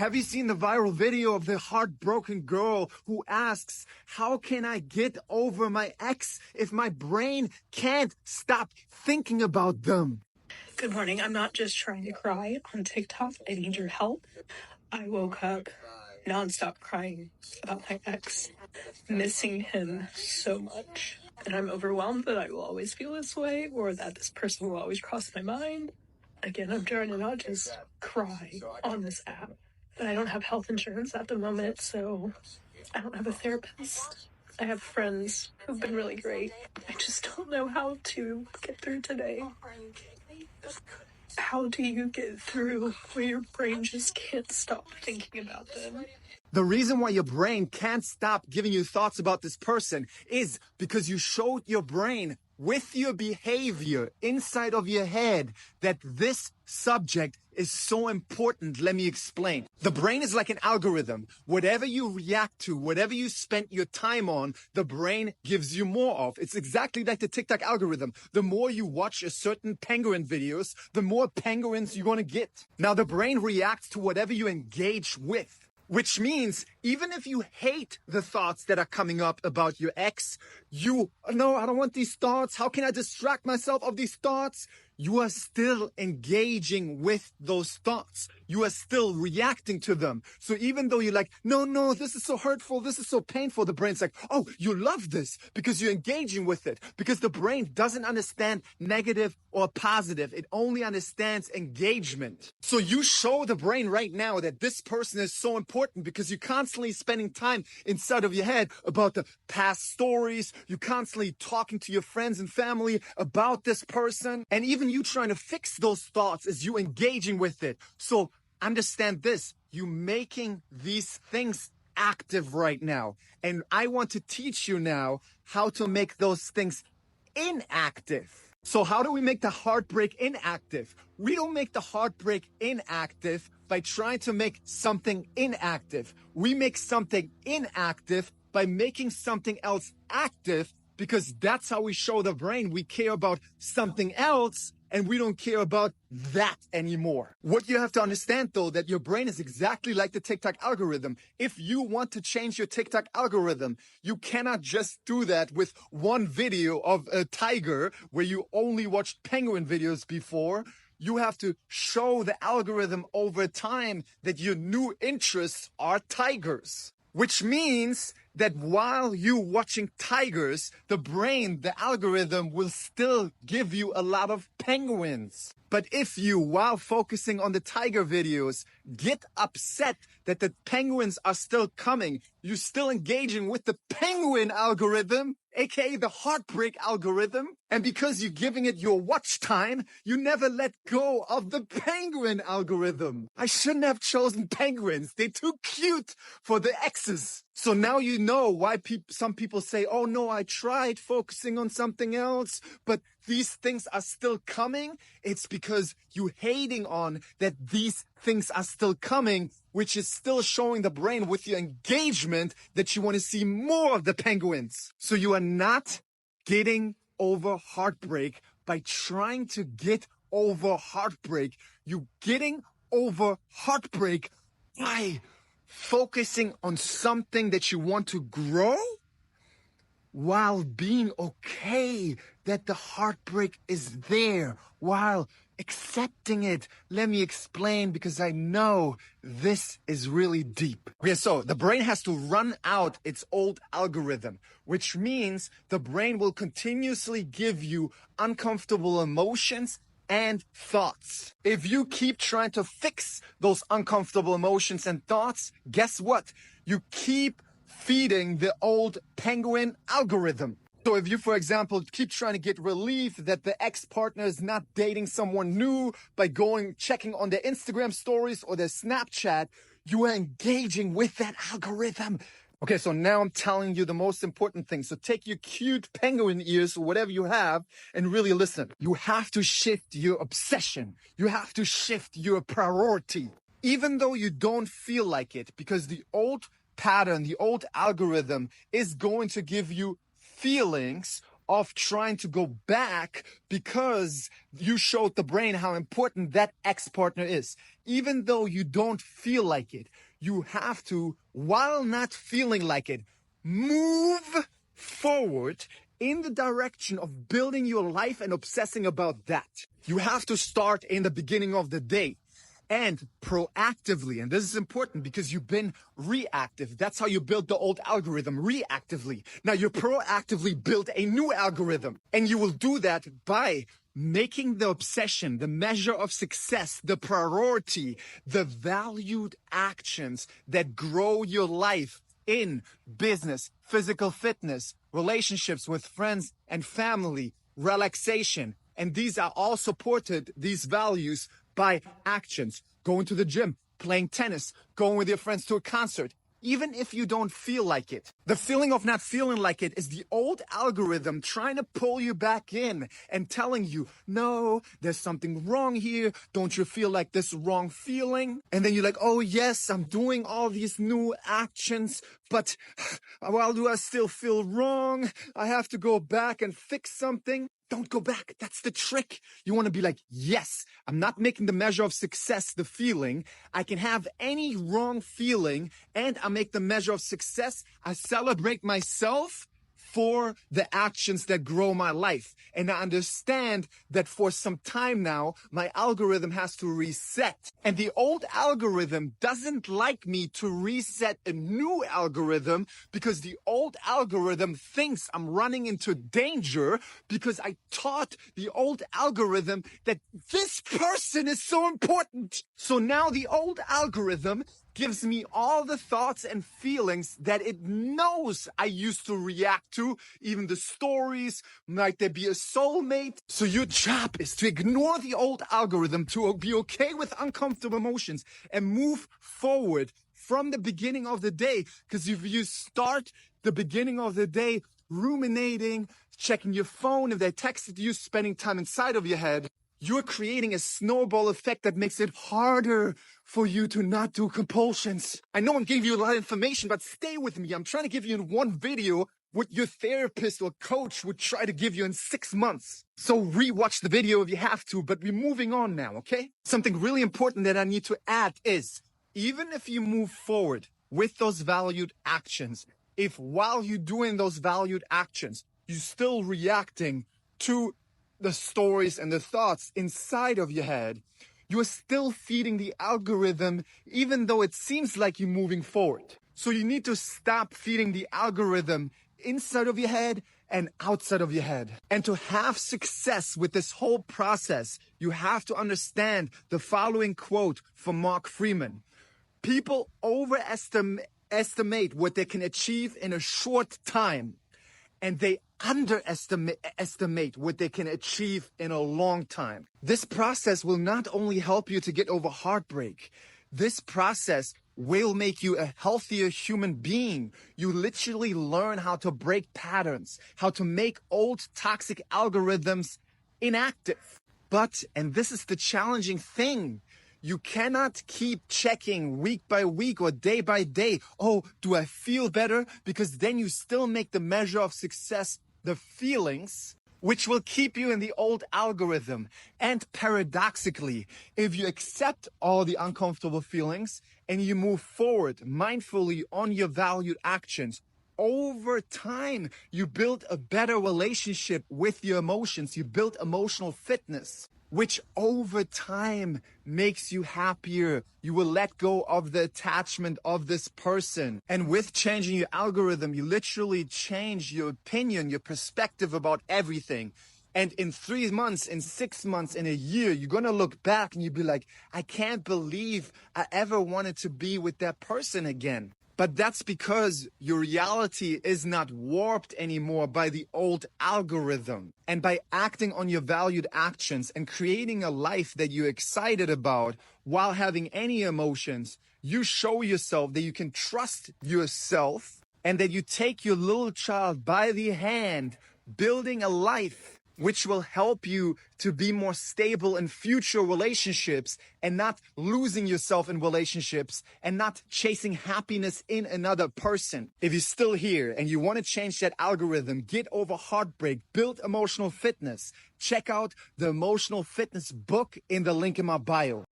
Have you seen the viral video of the heartbroken girl who asks, how can I get over my ex if my brain can't stop thinking about them? Good morning. I'm not just trying to cry on TikTok. I need your help. I woke up nonstop crying about my ex, missing him so much. And I'm overwhelmed that I will always feel this way or that this person will always cross my mind. Again, I'm trying to not just cry on this app. But I don't have health insurance at the moment, so I don't have a therapist. I have friends who've been really great. I just don't know how to get through today. How do you get through where your brain just can't stop thinking about them? The reason why your brain can't stop giving you thoughts about this person is because you showed your brain with your behavior inside of your head that this subject is so important. Let me explain. The brain is like an algorithm. Whatever you react to, whatever you spent your time on, the brain gives you more of. It's exactly like the TikTok algorithm. The more you watch a certain penguin videos, the more penguins you're going to get. Now, the brain reacts to whatever you engage with. Which means even if you hate the thoughts that are coming up about your ex, no, I don't want these thoughts. How can I distract myself of these thoughts? You are still engaging with those thoughts. You are still reacting to them. So even though you're like, no, this is so hurtful, this is so painful, the brain's like, oh, you love this because you're engaging with it. Because the brain doesn't understand negative or positive. It only understands engagement. So you show the brain right now that this person is so important because you're constantly spending time inside of your head about the past stories. You're constantly talking to your friends and family about this person. And even you trying to fix those thoughts as you engaging with it. So understand this, you making these things active right now. And I want to teach you now how to make those things inactive. So how do we make the heartbreak inactive? We don't make the heartbreak inactive by trying to make something inactive. We make something inactive by making something else active, because that's how we show the brain we care about something else and we don't care about that anymore. What you have to understand though, that your brain is exactly like the TikTok algorithm. If you want to change your TikTok algorithm, you cannot just do that with one video of a tiger where you only watched penguin videos before. You have to show the algorithm over time that your new interests are tigers. Which means that while you're watching tigers, the brain, the algorithm will still give you a lot of penguins. But if you, while focusing on the tiger videos, get upset that the penguins are still coming, you're still engaging with the penguin algorithm, aka the heartbreak algorithm. And because you're giving it your watch time, you never let go of the penguin algorithm. I shouldn't have chosen penguins. They're too cute for the exes. So now you know why some people say, oh no, I tried focusing on something else, but these things are still coming. It's because you hating on that these things are still coming, which is still showing the brain with your engagement that you want to see more of the penguins. So you are not getting over heartbreak by trying to get over heartbreak. You're getting over heartbreak by focusing on something that you want to grow while being okay that the heartbreak is there, while accepting it. Let me explain, because I know this is really deep. Okay, so the brain has to run out its old algorithm, which means the brain will continuously give you uncomfortable emotions and thoughts. If you keep trying to fix those uncomfortable emotions and thoughts, guess what? You keep feeding the old penguin algorithm. So if you, for example, keep trying to get relief that the ex-partner is not dating someone new by checking on their Instagram stories or their Snapchat, you are engaging with that algorithm. Okay, so now I'm telling you the most important thing. So take your cute penguin ears or whatever you have and really listen. You have to shift your obsession. You have to shift your priority. Even though you don't feel like it, because the old pattern, the old algorithm is going to give you feelings of trying to go back because you showed the brain how important that ex-partner is. Even though you don't feel like it, you have to, while not feeling like it, move forward in the direction of building your life and obsessing about that. You have to start in the beginning of the day and proactively. And this is important because you've been reactive. That's how you build the old algorithm, reactively. Now you proactively build a new algorithm. And you will do that by making the obsession, the measure of success, the priority, the valued actions that grow your life in business, physical fitness, relationships with friends and family, relaxation. And these are all supported, these values, by actions. Going to the gym, playing tennis, going with your friends to a concert, even if you don't feel like it. The feeling of not feeling like it is the old algorithm trying to pull you back in and telling you, no, there's something wrong here. Don't you feel like this wrong feeling? And then you're like, oh yes, I'm doing all these new actions, but why do I still feel wrong? I have to go back and fix something. Don't go back. That's the trick. You want to be like, yes, I'm not making the measure of success the feeling. I can have any wrong feeling and I make the measure of success. I celebrate myself for the actions that grow my life. And I understand that for some time now, my algorithm has to reset. And the old algorithm doesn't like me to reset a new algorithm because the old algorithm thinks I'm running into danger because I taught the old algorithm that this person is so important. So now the old algorithm gives me all the thoughts and feelings that it knows I used to react to, even the stories, might there be a soulmate? So your job is to ignore the old algorithm, to be okay with uncomfortable emotions and move forward from the beginning of the day. Because if you start the beginning of the day ruminating, checking your phone, if they texted you, spending time inside of your head, you're creating a snowball effect that makes it harder for you to not do compulsions. I know I'm giving you a lot of information, but stay with me. I'm trying to give you in one video what your therapist or coach would try to give you in 6 months. So rewatch the video if you have to, but we're moving on now, okay? Something really important that I need to add is, even if you move forward with those valued actions, if while you're doing those valued actions, you're still reacting to the stories and the thoughts inside of your head, you're still feeding the algorithm, even though it seems like you're moving forward. So you need to stop feeding the algorithm inside of your head and outside of your head. And to have success with this whole process, you have to understand the following quote from Mark Freeman. People overestimate what they can achieve in a short time, and they underestimate what they can achieve in a long time. This process will not only help you to get over heartbreak, this process will make you a healthier human being. You literally learn how to break patterns, how to make old toxic algorithms inactive. But, and this is the challenging thing, you cannot keep checking week by week or day by day. Oh, do I feel better? Because then you still make the measure of success the feelings, which will keep you in the old algorithm. And paradoxically, if you accept all the uncomfortable feelings and you move forward mindfully on your valued actions, over time, you build a better relationship with your emotions. You build emotional fitness, which over time makes you happier. You will let go of the attachment of this person. And with changing your algorithm, you literally change your opinion, your perspective about everything. And in 3 months, in 6 months, in a year, you're going to look back and you'll be like, I can't believe I ever wanted to be with that person again. But that's because your reality is not warped anymore by the old algorithm. And by acting on your valued actions and creating a life that you're excited about while having any emotions, you show yourself that you can trust yourself and that you take your little child by the hand, building a life which will help you to be more stable in future relationships and not losing yourself in relationships and not chasing happiness in another person. If you're still here and you want to change that algorithm, get over heartbreak, build emotional fitness, check out the emotional fitness book in the link in my bio.